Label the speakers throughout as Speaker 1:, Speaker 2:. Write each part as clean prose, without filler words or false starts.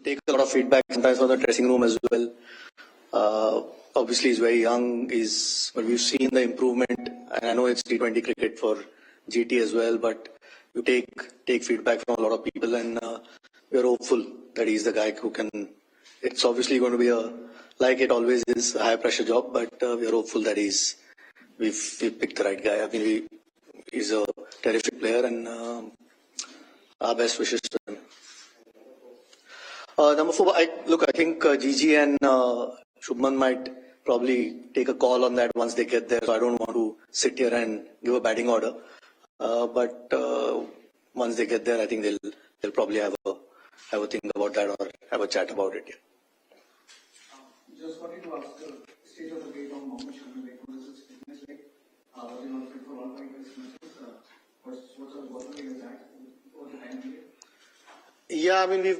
Speaker 1: take a lot of feedback sometimes from the dressing room as well. Obviously, he's very young. But we've seen the improvement, and I know it's T20 cricket for GT as well. But you take feedback from a lot of people, and we're hopeful that he's the guy who can. It's obviously going to be like it always is, a high pressure job. But we're hopeful that we've picked the right guy. I mean, he's a terrific player, and our best wishes to him. Number 4, I think Gigi and Shubman might probably take a call on that once they get there. So I don't want to sit here and give a batting order. But once they get there, I think they'll probably have a think about that or have a chat about it. Yeah.
Speaker 2: Just wanted to ask the state of the game on Mohammad Shami. Like, what is his fitness like? Was he not fit for all kind of matches? What sort of bottleneck is that over the time period?
Speaker 1: Yeah, I mean, he's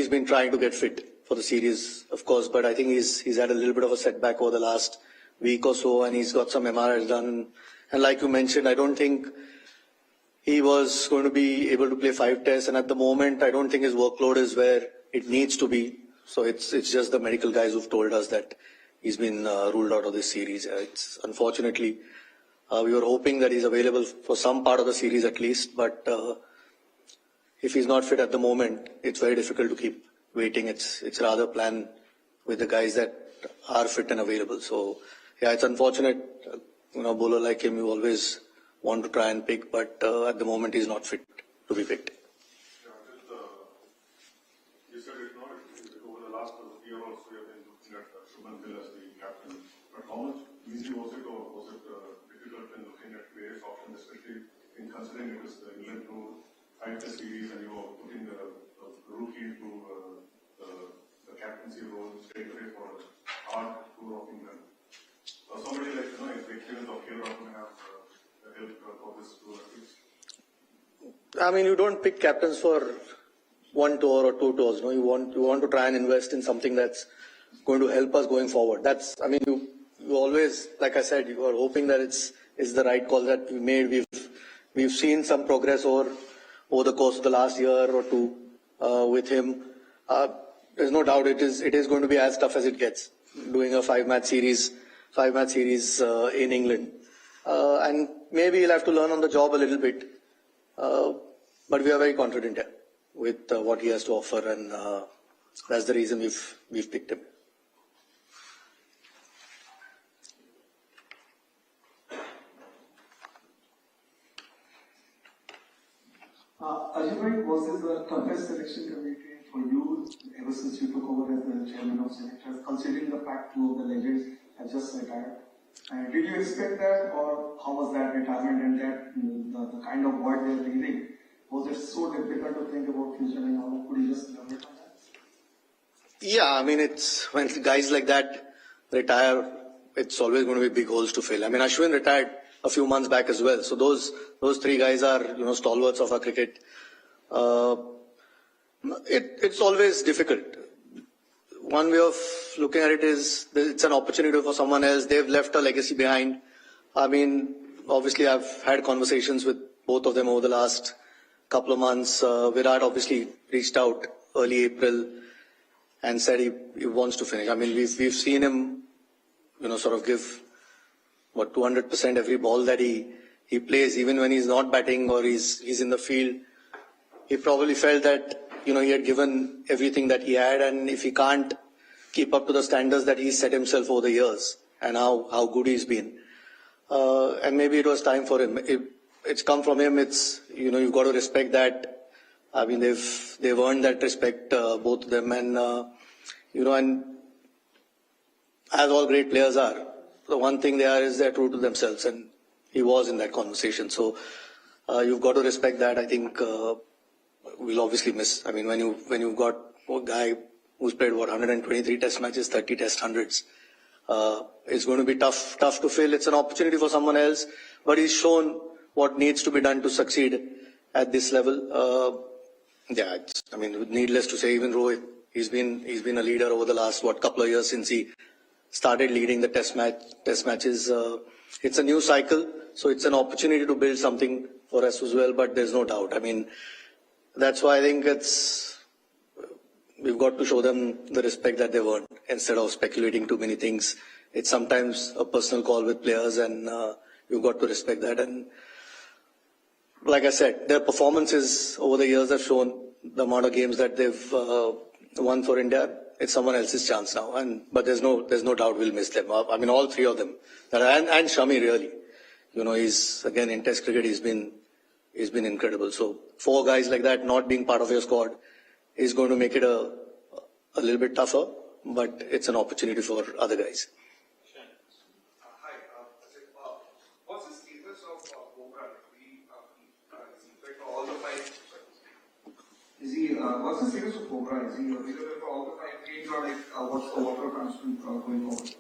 Speaker 1: been trying to get fit for the series, of course, but I think he's had a little bit of a setback over the last week or so, and he's got some MRIs done. And like you mentioned, I don't think he was going to be able to play 5 tests, and at the moment, I don't think his workload is where it needs to be. So it's just the medical guys who've told us that he's been ruled out of this series. It's unfortunately, we were hoping that he's available for some part of the series at least, but if he's not fit at the moment, it's very difficult to keep waiting. It's rather plan with the guys that are fit and available. So yeah, it's unfortunate. Bowler like him, you always want to try and pick, but at the moment he's not fit to be picked.
Speaker 3: You said over the last year or so, you have been looking at Shubman Gill as the captain. But how much easy was it, or was it difficult in looking at various options, especially in considering it was the England tour, 5-test series, and you were putting the rookie to the captaincy role straight away for a hard tour of England? Somebody like, if the experience of Gill often have help for this tour at least?
Speaker 1: I mean, you don't pick captains for 1 tour or 2 tours. No, you want to try and invest in something that's going to help us going forward. You always, like I said, you are hoping that it's the right call that we made. We've seen some progress over the course of the last year or 2 with him. There's no doubt it is going to be as tough as it gets, doing a 5-match series in England. And maybe he'll have to learn on the job a little bit. But we are very confident with what he has to offer, and that's the reason we've picked him.
Speaker 2: Ajay, was this the toughest selection committee for you ever since you took over as the chairman of selectors, considering the fact 2 of the legends have just retired? And did you expect that, or how was that retirement and that the kind of work they're leading? Was it so difficult to think about future and all? Could you just elaborate on that?
Speaker 1: Yeah, I mean, it's when guys like that retire, it's always going to be big holes to fill. I mean, Ashwin retired a few months back as well. So those 3 guys are stalwarts of our cricket. It's always difficult. One way of looking at it is it's an opportunity for someone else. They've left a legacy behind. I mean, obviously I've had conversations with both of them over the last couple of months. Virat obviously reached out early April and said he wants to finish. I mean, we've seen him, sort of give 200% every ball that he plays, even when he's not batting or he's in the field. He probably felt that he had given everything that he had, and if he can't keep up to the standards that he's set himself over the years and how good he's been, and maybe it was time for him. It's come from him. It's you've got to respect that. I mean, they've earned that respect, both of them, and and as all great players are, the one thing they are is they're true to themselves, and he was in that conversation. So you've got to respect that. I think we'll obviously miss. I mean, when you've got a guy who's played 123 test matches, 30 test hundreds, it's going to be tough to fill. It's an opportunity for someone else, but he's shown what needs to be done to succeed at this level. Needless to say, even Rohit, he's been a leader over the last couple of years since he started leading the test matches. It's a new cycle, so it's an opportunity to build something for us as well. But there's no doubt. I mean, that's why I think we've got to show them the respect that they've earned instead of speculating too many things. It's sometimes a personal call with players, and you've got to respect that. And like I said, their performances over the years have shown the amount of games that they've won for India. It's someone else's chance now, but there's no doubt we'll miss them. I mean, all three of them, and Shami really. He's again in Test cricket. He's been incredible. So 4 guys like that not being part of your squad is going to make it a little bit tougher, but it's an opportunity for other guys.
Speaker 4: Hi, what's the status of Bumrah? All the 5. What's the status of Bumrah? Is he available for all the 5 games, or what's the water transfer going forward?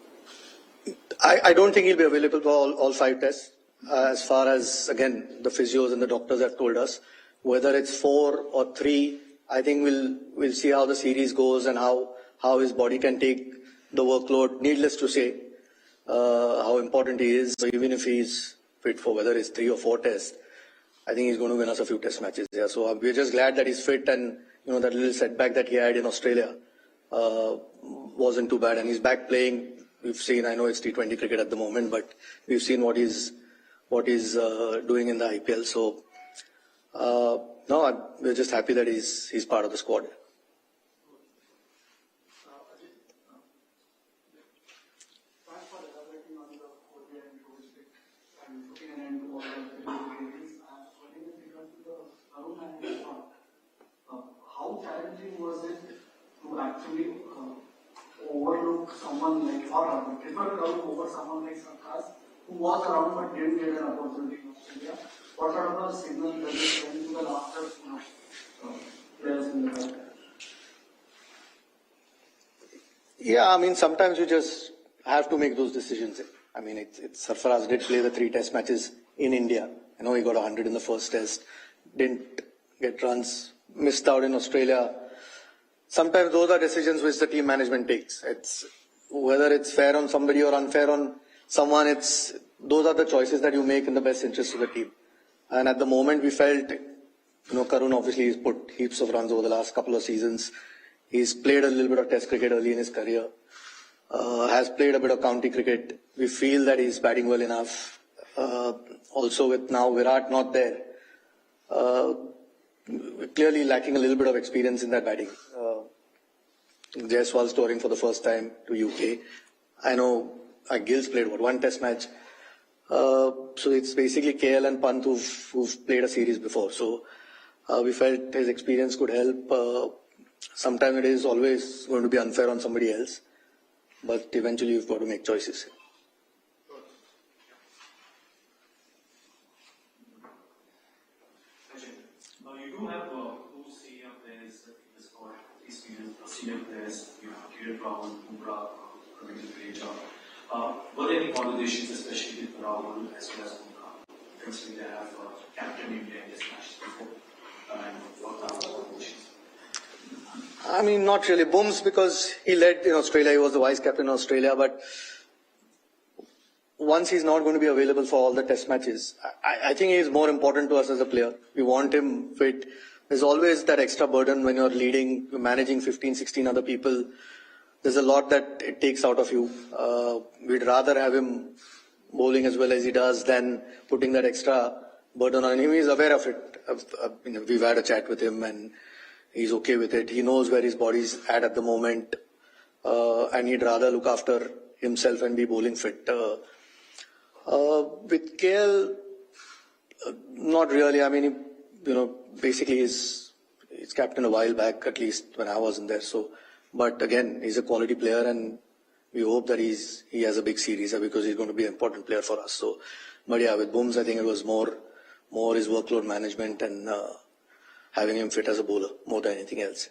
Speaker 1: I don't think he'll be available for all 5 tests. As far as, again, the physios and the doctors have told us, whether it's 4 or 3, I think we'll see how the series goes and how his body can take the workload. Needless to say, how important he is. So even if he's fit for whether it's 3 or 4 tests, I think he's going to win us a few test matches. Yeah. So we're just glad that he's fit, and that little setback that he had in Australia wasn't too bad, and he's back playing. We've seen, I know it's T20 cricket at the moment, but we've seen what he's doing in the IPL. So, no, we're just happy that he's part of the squad.
Speaker 2: Thanks for elaborating on the ODI and domestic and putting an end to all the games. When it comes to the Arun and Rishabh, how challenging was it to actually overlook someone like, or prefer Arun over someone like Sarkaz, who was around but didn't get an opportunity in Australia? What sort of a signal does it send to the laughter players in the country?
Speaker 1: Yeah, I mean, sometimes you just have to make those decisions. I mean, Sarfaraz did play the 3 test matches in India. I know he got 100 in the first test, didn't get runs, missed out in Australia. Sometimes those are decisions which the team management takes. Whether it's fair on somebody or unfair on someone, those are the choices that you make in the best interest of the team. And at the moment we felt, Karun obviously has put heaps of runs over the last couple of seasons. He's played a little bit of test cricket early in his career, has played a bit of county cricket. We feel that he's batting well enough. Also with now Virat not there, clearly lacking a little bit of experience in that batting. Jaiswal's touring for the first time to UK. I know Gill's played 1 test match. So it's basically KL and Pant who've played a series before. So we felt his experience could help. Sometimes it is always going to be unfair on somebody else, but eventually you've got to make choices.
Speaker 5: You do have 2 senior players in the squad, 3 senior players. You have Kiran Rahul, Bumrah, doing a great job. Were there any conversations, especially with Rahul as well as Bumrah? Considering they have captain India in this match before, and what are the conversations?
Speaker 1: I mean, not really. Booms, because he led in Australia, he was the vice captain in Australia, but once he's not going to be available for all the test matches, I think he's more important to us as a player. We want him fit. There's always that extra burden when you're leading, you're managing 15, 16 other people. There's a lot that it takes out of you. We'd rather have him bowling as well as he does than putting that extra burden on him. He's aware of it. We've had a chat with him and he's okay with it. He knows where his body's at the moment, and he'd rather look after himself and be bowling fit. With KL, not really. I mean, basically he's captain a while back, at least when I wasn't there. So, but again, he's a quality player, and we hope that he has a big series because he's going to be an important player for us. So, but yeah, with Booms, I think it was more his workload management and having him fit as a bowler more than anything else.